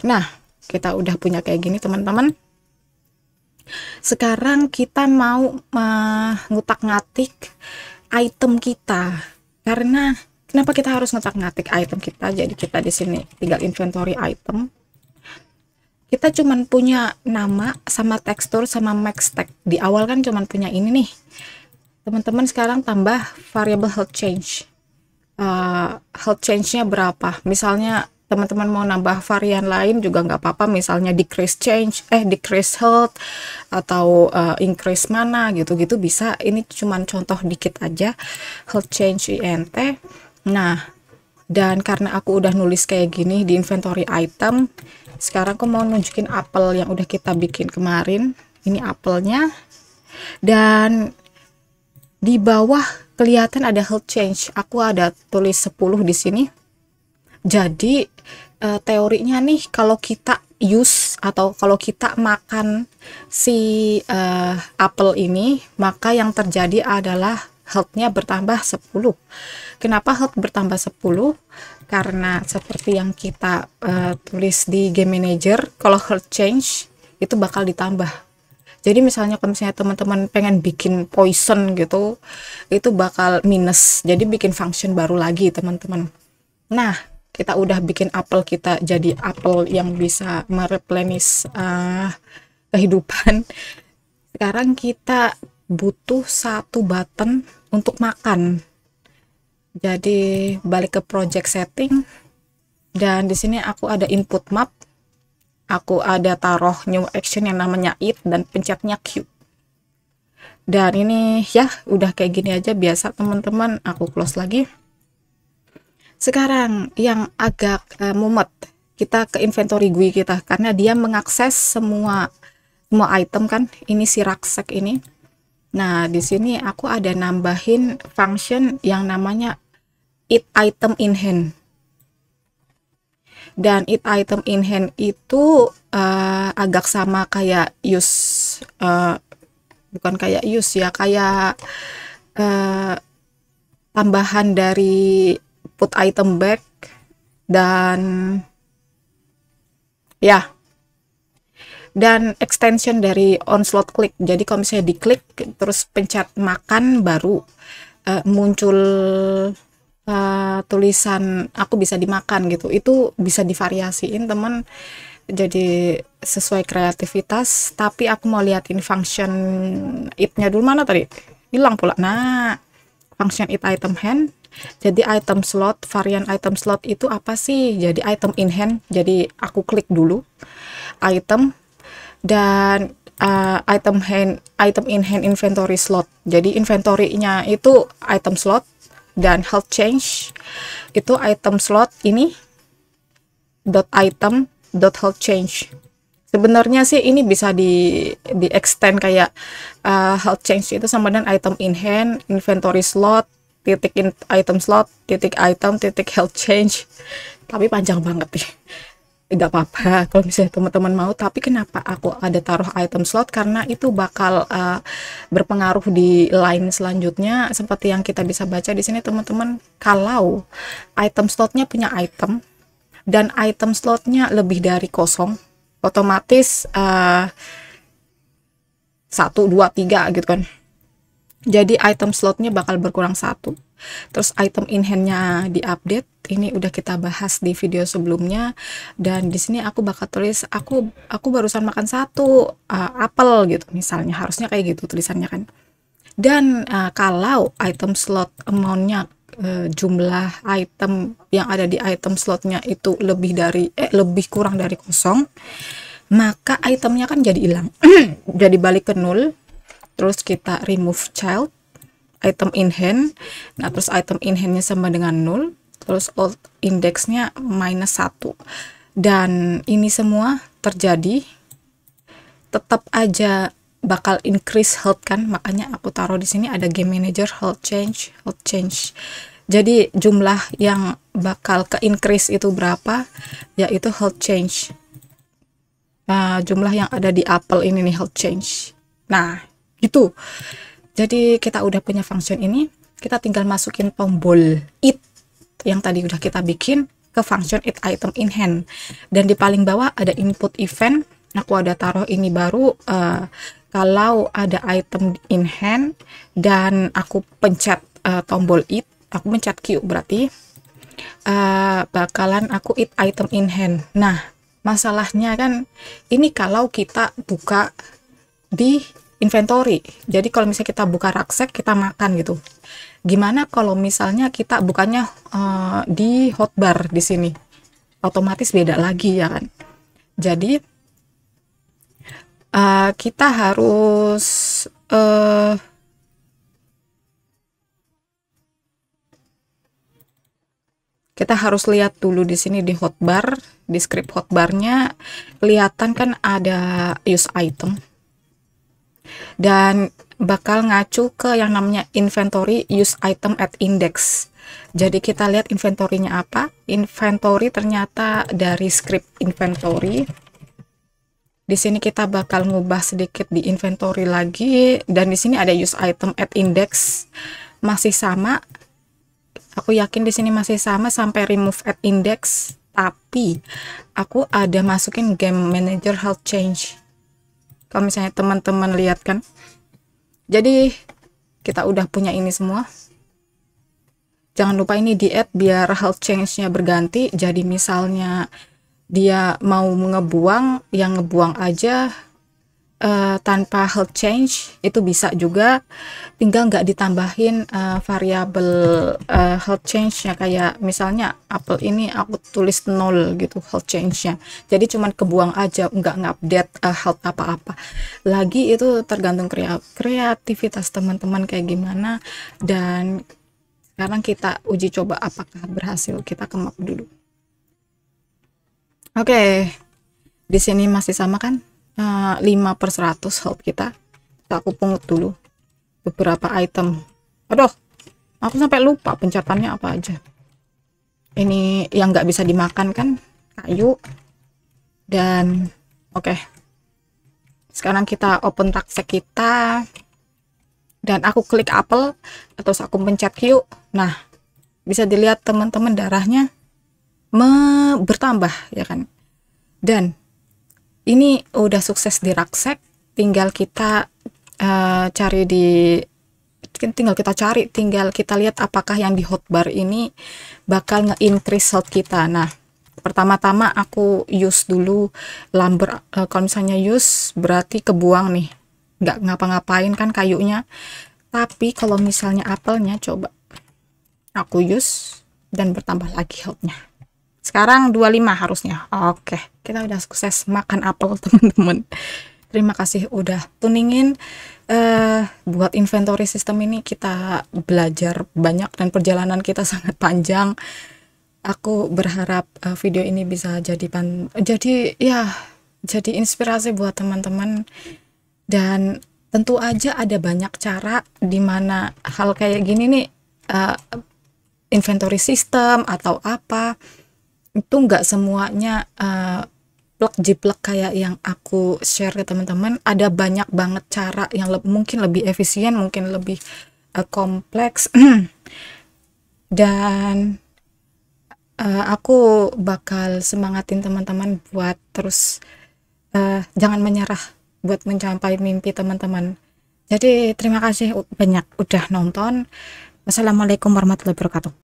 Nah, kita udah punya kayak gini teman-teman. Sekarang kita mau ngutak-ngatik item kita. Karena kenapa kita harus ngutak-ngatik item kita? Jadi kita di sini tinggal inventory item. Kita cuman punya nama sama tekstur sama max tag. Di awal kan cuman punya ini nih. Teman-teman sekarang tambah variable health change. Health change-nya berapa? Misalnya teman-teman mau nambah varian lain juga nggak apa-apa, misalnya decrease health atau increase mana gitu-gitu bisa. Ini cuman contoh dikit aja, health change int. Nah, dan karena aku udah nulis kayak gini di inventory item, sekarang aku mau nunjukin apel yang udah kita bikin kemarin. Ini apelnya, dan di bawah kelihatan ada health change. Aku ada tulis 10 di sini. Jadi teorinya nih, kalau kita use atau kalau kita makan si apel ini, maka yang terjadi adalah health-nya bertambah 10. Kenapa health bertambah 10? Karena seperti yang kita tulis di game manager, kalau health change itu bakal ditambah. Jadi misalnya kalau misalnya teman-teman pengen bikin poison gitu, itu bakal minus. Jadi bikin function baru lagi teman-teman. Nah, kita udah bikin apel kita jadi apel yang bisa mereplenish kehidupan. Sekarang kita butuh satu button untuk makan. Jadi balik ke project setting, dan di sini aku ada input map. Aku ada taruh new action yang namanya it dan pencetnya Q. Dan ini ya udah kayak gini aja biasa teman-teman. Aku close lagi. Sekarang yang agak mumet, kita ke inventory GUI kita karena dia mengakses semua item kan. Ini si rucksack ini. Nah, di sini aku ada nambahin function yang namanya it item in hand. Dan it item in hand itu agak sama kayak use, bukan kayak use ya, kayak tambahan dari put item back dan ya, dan extension dari onslaught click. Jadi kalau misalnya diklik terus pencet makan, baru muncul tulisan aku bisa dimakan gitu. Itu bisa divariasiin teman, jadi sesuai kreativitas. Tapi aku mau liatin function it-nya dulu. Mana tadi hilang pula. Nah, function it item hand. Jadi item slot, varian item slot itu apa sih? Jadi item in hand. Jadi aku klik dulu item, dan item in hand inventory slot. Jadi inventory-nya itu item slot, dan health change itu item slot ini dot item dot health change. Sebenarnya sih ini bisa di extend kayak health change itu sama dengan item in hand inventory slot titik item slot titik item titik health change, tapi panjang banget nih. Nggak apa-apa kalau misalnya teman-teman mau, tapi kenapa aku ada taruh item slot, karena itu bakal berpengaruh di line selanjutnya. Seperti yang kita bisa baca di sini teman-teman, kalau item slotnya punya item dan item slotnya lebih dari kosong, otomatis 1, 2, 3 gitu kan. Jadi item slotnya bakal berkurang 1. Terus item in hand-nya diupdate. Ini udah kita bahas di video sebelumnya, dan di sini aku bakal tulis aku barusan makan 1 apel gitu misalnya, harusnya kayak gitu tulisannya kan. Dan kalau item slot amount-nya, jumlah item yang ada di item slotnya itu lebih kurang dari kosong, maka itemnya kan jadi hilang. Jadi balik ke 0. Terus kita remove child item in hand. Nah, terus item in hand-nya sama dengan 0, terus alt indexnya -1. Dan ini semua terjadi, tetap aja bakal increase health kan, makanya aku taruh di sini ada game manager health change. Jadi jumlah yang bakal ke increase itu berapa, yaitu health change. Jumlah yang ada di apel ini nih health change. Nah, gitu. Jadi kita udah punya function ini, kita tinggal masukin tombol it yang tadi udah kita bikin. ke function it item in hand. Dan di paling bawah ada input event, aku ada taruh ini baru, kalau ada item in hand dan aku pencet tombol it, aku pencet Q berarti bakalan aku it item in hand. Nah, masalahnya kan ini kalau kita buka di inventory. Jadi kalau misalnya kita buka rucksack, kita makan gitu. Gimana kalau misalnya kita bukanya di hotbar di sini? Otomatis beda lagi ya kan. Jadi kita harus lihat dulu di sini di hotbar, di script hotbarnya kelihatan kan ada use item dan bakal ngacu ke yang namanya inventory use item at index. Jadi kita lihat inventory-nya apa. Inventory ternyata dari script inventory. Di sini kita bakal ngubah sedikit di inventory lagi, dan di sini ada use item at index masih sama. Aku yakin di sini masih sama sampai remove at index, tapi aku ada masukin game manager health change. Kalau misalnya teman-teman lihat kan, jadi kita udah punya ini semua. Jangan lupa ini di add biar health change-nya berganti. Jadi misalnya dia mau ngebuang, yang ngebuang aja tanpa health change itu bisa juga, tinggal nggak ditambahin variabel health change-nya. Kayak misalnya apel ini aku tulis 0 gitu health change-nya, jadi cuman kebuang aja, nggak ngupdate health apa-apa lagi. Itu tergantung kreativitas teman-teman kayak gimana. Dan sekarang kita uji coba apakah berhasil. Kita ke map dulu. Oke, di sini masih sama kan, 5/100 health kita. Aku pungut dulu beberapa item. Aduh, aku sampai lupa pencatannya apa aja. Ini yang nggak bisa dimakan kan, kayu. Dan oke, sekarang kita open rucksack kita, dan aku klik apel, terus aku pencet Q. Nah, bisa dilihat teman-teman darahnya bertambah ya kan. Dan ini udah sukses di rucksack, tinggal kita tinggal kita lihat apakah yang di hotbar ini bakal nge-increase health kita. Nah, pertama-tama aku use dulu lumber. Kalau misalnya use berarti kebuang nih, nggak ngapa-ngapain kan kayunya. Tapi kalau misalnya apelnya, coba aku use dan bertambah lagi healthnya. Sekarang 25 harusnya. Oke, kita udah sukses makan apel teman-teman. Terima kasih udah tuningin. Buat inventory system ini kita belajar banyak dan perjalanan kita sangat panjang. Aku berharap video ini bisa jadi inspirasi buat teman-teman. Dan tentu aja ada banyak cara dimana hal kayak gini nih, inventory system atau apa, itu nggak semuanya plug jiplek kayak yang aku share ke teman-teman. Ada banyak banget cara yang mungkin lebih efisien, mungkin lebih kompleks. Dan aku bakal semangatin teman-teman buat terus jangan menyerah buat mencapai mimpi teman-teman. Jadi terima kasih banyak udah nonton. Wassalamualaikum warahmatullahi wabarakatuh.